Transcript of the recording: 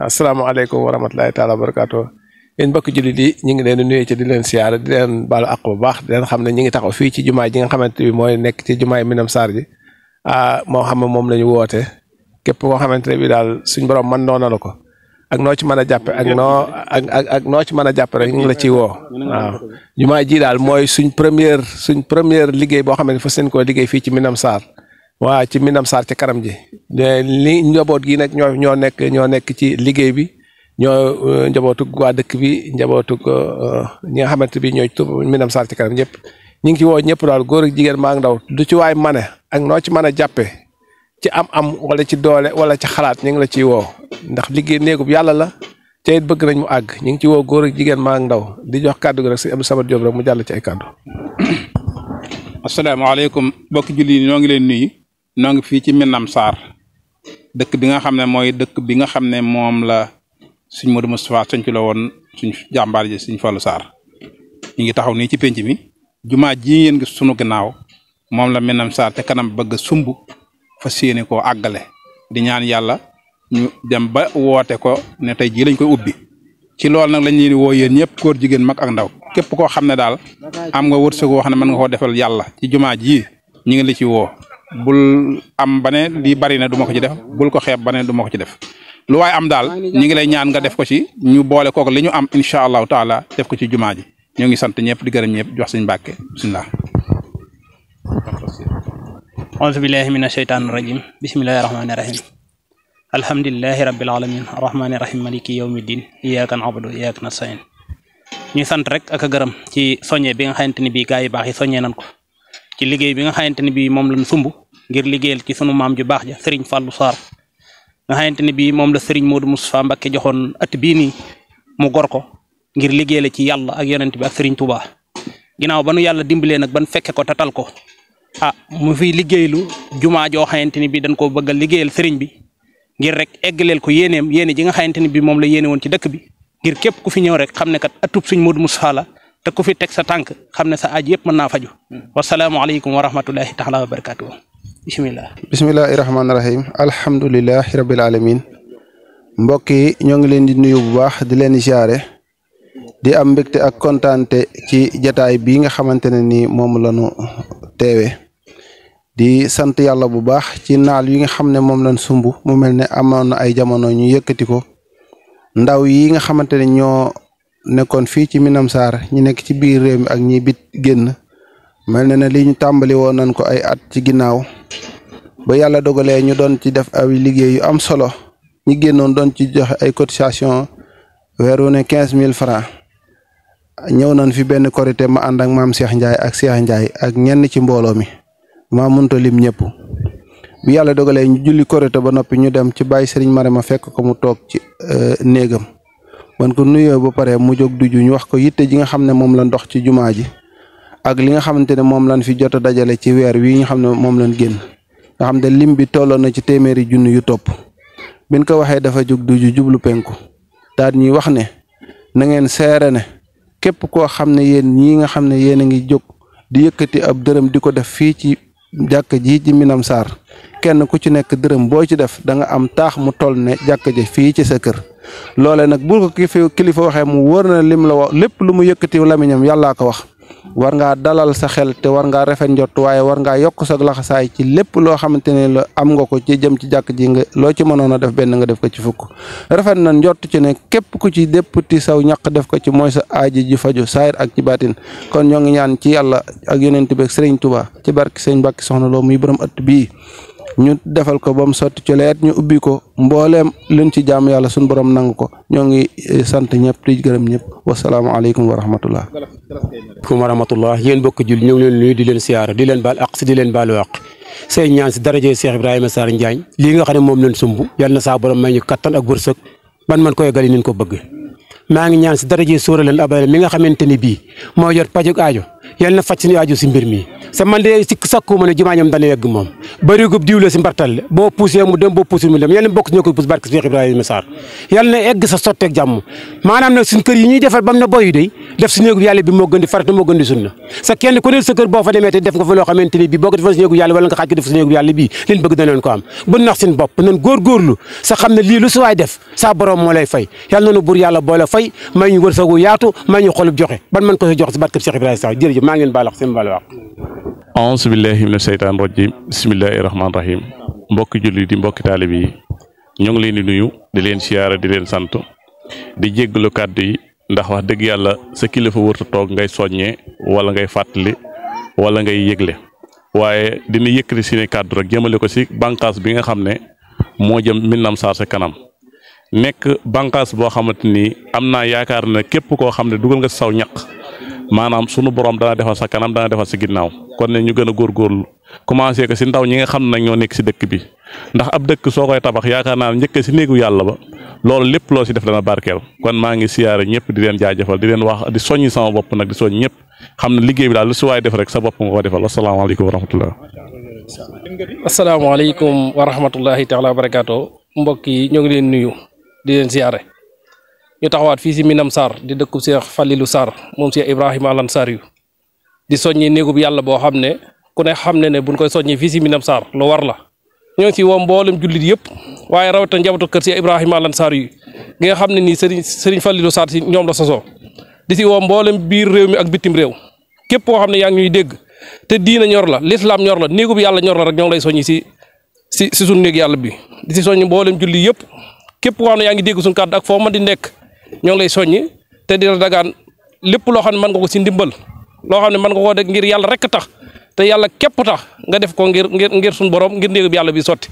asalaamaaleykum wa rahmatulahi taala wa barakaatu. yéen mbokk jullit yi ñu ngi leen di nuyu ci di leen siyaare di leen baalu àq bu baax di leen xam ne ñu ngi taxaw fii ci jumaay ji nga xamante bi mooy nekk ci jumaay Minam Sarr ji moo xam ne moom la ñu woote képp koo xamante ne bi daal suñ borom mën noona la ko ak noo ci mën a jàppe ak noo ci mën a jàppe rek ñu ngi la ciy woo waaw jumaay ji daal mooy suñ première liggéey boo xam ne fa seen koo liggéey fii ci Minam Sarr waaw ci Minam Sarr ci kanam ji li njaboot gi nag ñoo nekk ci liggéey bi ñoo njabootug waa dëkk bi njabootug ñi nga xamante bi ñooy Minam Sarr ci kanam ñëpp ñu ngi ci woo ñëpp daal góor ak jigéen maa ngi ndaw du ci waay mane ak noo ci mën a jàppe ci am wala ci doole wala ci xalaat ñu ngi la ciy woo ndax liggéey néegub yàlla la te it bëgg nañ mu àgg ñu ngi ci woo góor ak jigéen maa ngi ndaw di jox kàddu gi rek si Abdou Samad Diop rek mu jàll ci ay kàddu. asalaamaaleykum mbokki julli yi ñoo ngi leen nuyu noo ngi fii ci Minam Sarr dëkk bi nga xam ne mooy dëkk bi nga xam ne moom la suñ Modou Moustapha sañ ci la woon suñ jàmbaar ji suñ Fallou Sarr ñu ngi taxaw nii ci penc mi jumaa ji ngeen gis sunu gannaaw moom la Minam Sarr te kanam bëgg sumb fas yéene koo àggale di ñaan yàlla ñu dem ba woote ko ne tey jii lañ koy ubbi ci loolu nag lañ leen di woo yéen ñëpp góor jigéen mag ak ndaw képp koo xam ne daal am nga wërsëg woo xam ne mën nga koo defal yàlla ci jumaa ji ñu ngi la ci woo bul am ba ne lii bari na du ma ko ci def bul ko xeeb ba ne du ma ko ci def lu waaye am daal ñu ngi lay ñaan nga def ko ci ñu boole kook li ñu am incha allahu taala def ko ci jumaa ji ñoo ngi sant ñëpp di gërëm ñëpp jox suñu Mbàkke bismillah. auzu billahi mina sheytaani rajim bismillahi rahmaani rahim alhamdulilahi rabbil alamin arrahmaani rahim maliki yawmi din iyyaka na'budu wa iyyaka nasta'in ñuy sant rek ak a gërëm ci soññe bi nga xamante ni bii gaa yi baax yi soññee nañ ko ci liggéey bi nga xamante ni bii moom lañ sumb ngir liggéeyal ci sunu maam ju baax ja Serigne Fallou Sarr nga xamante ni bii moom la Serigne Modou Moustapha Mbacké joxoon at bii nii mu gor ko ngir liggéeyal ci yàlla ak yonent bi ak Serigne Touba ginnaaw ba nu yàlla dimbalee nag ban fekke ko tatal ko mu fiy liggéeylu jumaa joo xamante ni bii dañ koo bëgg a liggéeyal Serigne bi ngir rek eggaleel ko yéeneem yéene ji nga xamante ni bii moom la yéene woon ci dëkk bi ngir képp ku fi ñëw rek xam ne kat atub Serigne Modou Moustapha la te ku fi teg sa tànk xam ne sa aaj yëpp mën naa faju wasalaamualeykum wa rahmatullahi taala wa barakatuh bismillahi rahmaani rahim alhamdulilahi rabil alamin mbokk yi ñoo ngi leen di nuyu bu baax di leen ziare di am mbégte ak kontaante ci jataay bii nga xamante ne ni moom lañu teewe di sant yàlla bu baax ci naal yi nga xam ne moom lañ sumb mu mel ne amoon na ay jamono ñu yëkkati ko ndaw yi nga xamante ne ñoo nekkoon fii ci Minam Sarr ñi nekk ci biir réew mi ak ñi bit génn mel na ne li ñu tàmbali woon nañ ko ay at ci ginnaaw ba yàlla dogalee ñu doon ci def ay liggéey yu am solo ñi génnoon doon ci joxe ay cotisation weer wu ne 15 000 francs ñëw nañ fi benn korité ma ànd ak maam Cheikh Ndiaye ak Cheikh Ndiaye ak ñenn ci mbooloo mi maa mënta lim ñëpp bi yàlla dogalee ñu julli korité ba noppi ñu dem ci bàyyi Serigne Marema fekk ko mu toog ci néegam wan ko nuyoo ba pare mu jóg duju ñu wax ko yitte ji nga xam ne moom lañ dox ci jumaa ji ak li nga xamante ne moom lañ fi jot a dajale ci weer wi nga xam ne moom lañ génn nga xam ne lim bi tolloon na ci téeméeri junni yu topp biñ ko waxee dafa jóg duju jublu penku daal ñuy wax ne na ngeen seere ne képp koo xam ne yéen ñii nga xam ne yéen a ngi jóg di yëkkati ab dërëm di ko def fii ci jàkk ji ci Minam Sarr kenn ku ci nekk dërëm boo ci def da nga am taax mu toll ne jàkk ji fii ci sa kër loole nag bu ko kilifa waxee mu wóor na lim la wax lépp lu mu yëkkati lamiñam yàllaa ko wax war ngaa dalal sa xel te war ngaa rafet njot waaye war ngaa yokk sa laxasaay ci lépp loo xamante ne la am nga ko ci jëm ci jàkk ji nga loo ci mënoon a def benn nga def ko ci fukk rafet na njot ci ne képp ku ci déppti saw ñaq def ko ci mooy sa aaji ji faju saayir ak ci baatin kon ñoo ngi ñaan ci yàlla ak yonent bi ak Serigne Touba ci barke Serigne Mbacké Soxna Lo muy borom ëtt bii ñu defal ko ba mu sotti ci leet ñu ubbi ko mbooleem luñ ci jaam yàlla suñu borom nangu ko ñoo ngi sant ñëpp di gërëm ñëpp wasalaamaaleykum wa rahmatullah wa rahmatullah yéen bokk jul ñu ngi leen nuyu di leen siyaara di leen baal aq si di leen baalu aq say ñaan si daraje Cheikh Ibrahima Sarr Njaañ lii nga xam ne moom leen sumb yal na saa borom may ñu kattan ak wërsëg man koy gali nin ko bëgg maa ngi ñaan si daraje sóora leen abale mi nga xamante ni bii moo yor pajuk aajo yal na faj suñu aajo si mbir mi sa man de sikk sakku ma ne jumaa ñoom dana yegg moom bëri gub diw la si mbartal boo poussé mu dem boo poussé mu dem yàlla na bokk ñoo koy pousse barke Cheikh Ibrahima Sarr yàlla na egg sa sotteeg jàmm maanaam nag suñ kër yi ñuy defar bam na boyu day def si néegu yàlla bi moo gën di farata moo gën di sunna sa kenn ku ne sa kër boo fa demee te def nga fa loo xamante ni bii boo ko defoon si néegu yàlla wala nga xaaj ko def si néegu yàlla bii leen bëgg danañ ko am bu nax seen bopp nan góorgóorlu sa xam ne lii lu su waay def sa borom moo lay fay yàlla na buur yàlla boole fay may ñu wërsëgu yaatu may ñu xolub joxe ban mën ko sa joxe si barke Cheikh Ibrahima Sarr jërëjëf maa ngi leen baal wax seen baal wax a'uuzu billahi mina shaytaani rajiim bismillahi rahmaani rahiim mbokki julli di mbokki taalib yi ñoo ngi leen di nuyu di leen siyaara di leen sant di jéggalu kàddu yi ndax wax dëgg yàlla sa kilifa wërta toog ngay soññee wala ngay fàttali wala ngay yëgle waaye dina yëkkati si ne kàddu rek jëmale ko si bànqaas bi nga xam ne moo jëm Minam Sarr sa kanam nekk bànqaas boo xamante ni am naa yaakaar ne képp koo xam ne dugal nga si saw ñaq maanaam sunu borom dana defal sa kanam dana defal si ginnaaw kon ne ñu gën a góorgóorlu commencé ko si ndaw ñi nga xam ne nag ñoo nekk si dëkk bi ndax ab dëkk soo koy tabax yaakaar naa njëkk si néegu yàlla ba loolu lépp loo si def dana barkeel kon maa ngi siyaare ñëpp di leen jaajëfal di leen wax di soññi sama bopp nag di soññ ñëpp xam ne liggéey bi daal lu si waay def rek sa bopp nga ko defal asalaamaaleykum wa rahmatullah asalaamaaleykum wa rahmatullahi taala wa barakaatu mbokk yi ñoo ngi leen nuyu di leen siyaare ñu taxawaat fii si Minam Sarr di dëkku Cheikh Falilou Sarr moom Cheikh Ibrahima Alane Sarr yu di soññi néegub yàlla boo xam ne ku ne xam ne buñ koy soññi fii si Minam Sarr lu war la ñoo ngi si woo mboolem jullit yëpp waaye rawatina njabootu kër Cheikh Ibrahima Alane Sarr yu gi nga xam ne nii Serigne Falilou Sarr si ñoom la sosoo di si woo mboolem biir réew mi ak bitim réew képp koo xam ne yaa ngi ñuy dégg te diina ñor la l'islam ñor la néegub yàlla ñor la rek ñoo ngi lay soññi si suñu néeg yàlla bi di si soññi mboolem jullit yëpp képp koo xam ne yaa ngi dégg suñu kàddu ak foo mën di nekk ñoo ngi lay soññi te dina dagaan lépp loo xam ne mën nga ko si ndimbal loo xam ne mën nga koo def ngir yàlla rek tax te yàlla képp tax nga def ko ngir suñu borom ngir néegu bi yàlla bi sotti.